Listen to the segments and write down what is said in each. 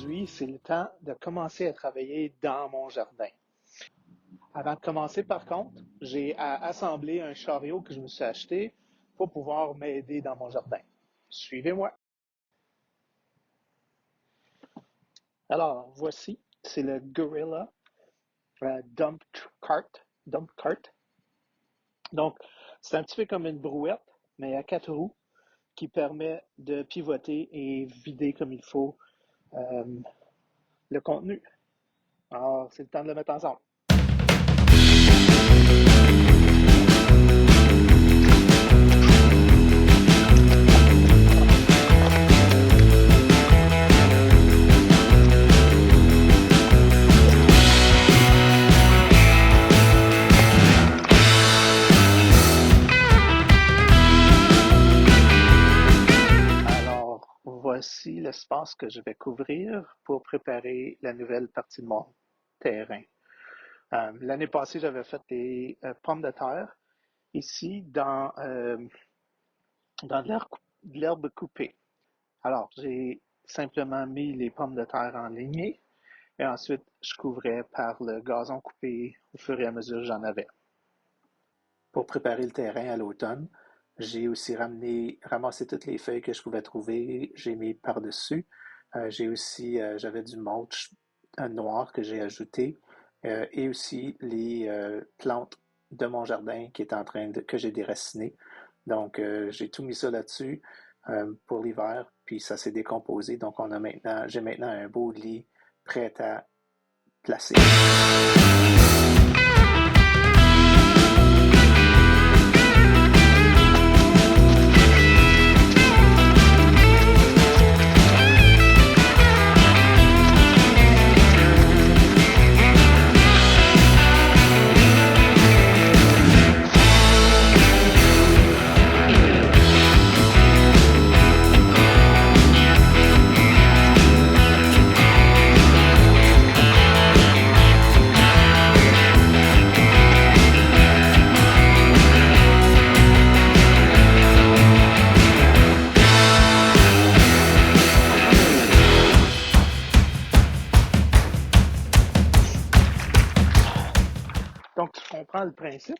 aujourd'hui, c'est le temps de commencer à travailler dans mon jardin. Avant de commencer, par contre, j'ai à assembler un chariot que je me suis acheté pour pouvoir m'aider dans mon jardin. Suivez-moi. Alors, voici, c'est le Gorilla Dump Cart. Donc, c'est un petit peu comme une brouette, mais à 4 roues, qui permet de pivoter et vider comme il faut le contenu. Alors, c'est le temps de le mettre ensemble. Alors, voici l'espace que je vais couvrir pour préparer la nouvelle partie de mon terrain. L'année passée, j'avais fait des pommes de terre ici dans de l'herbe coupée. Alors, j'ai simplement mis les pommes de terre en lignée et ensuite, je couvrais par le gazon coupé au fur et à mesure que j'en avais. Pour préparer le terrain à l'automne, j'ai aussi ramassé toutes les feuilles que je pouvais trouver, j'ai mis par-dessus. J'avais du mulch noir que j'ai ajouté et aussi les plantes de mon jardin que j'ai déracinées. Donc, j'ai tout mis ça là-dessus pour l'hiver, puis ça s'est décomposé. Donc, j'ai maintenant un beau lit prêt à placer. Donc, tu comprends le principe.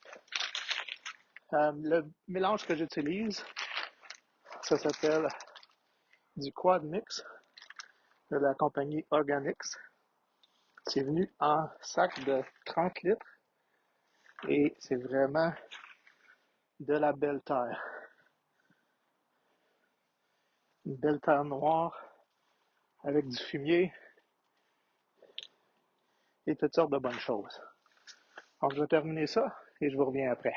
Le mélange que j'utilise, ça s'appelle du Quad Mix de la compagnie Organics. C'est venu en sac de 30 litres et c'est vraiment de la belle terre. Une belle terre noire avec du fumier et toutes sortes de bonnes choses. Donc, je vais terminer ça et je vous reviens après.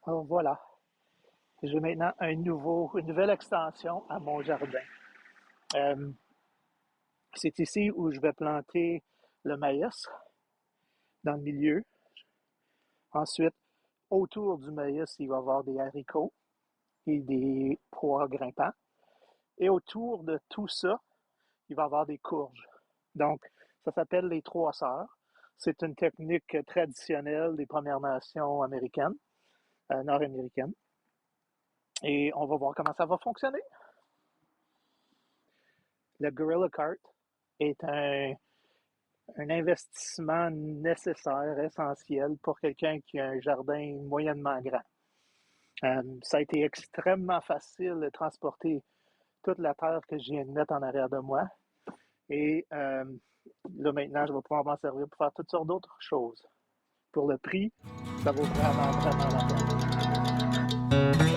Alors voilà. J'ai maintenant une nouvelle extension à mon jardin. C'est ici où je vais planter le maïs dans le milieu. Ensuite, autour du maïs, il va y avoir des haricots et des pois grimpants. Et autour de tout ça, il va y avoir des courges. Donc, ça s'appelle les 3 sœurs. C'est une technique traditionnelle des Premières Nations américaines, nord-américaines. Et on va voir comment ça va fonctionner. Le Gorilla Cart est un investissement nécessaire, essentiel pour quelqu'un qui a un jardin moyennement grand. Ça a été extrêmement facile de transporter toute la terre que je viens de mettre en arrière de moi. Et là, maintenant, je vais pouvoir m'en servir pour faire toutes sortes d'autres choses. Pour le prix, ça vaut vraiment, vraiment la peine.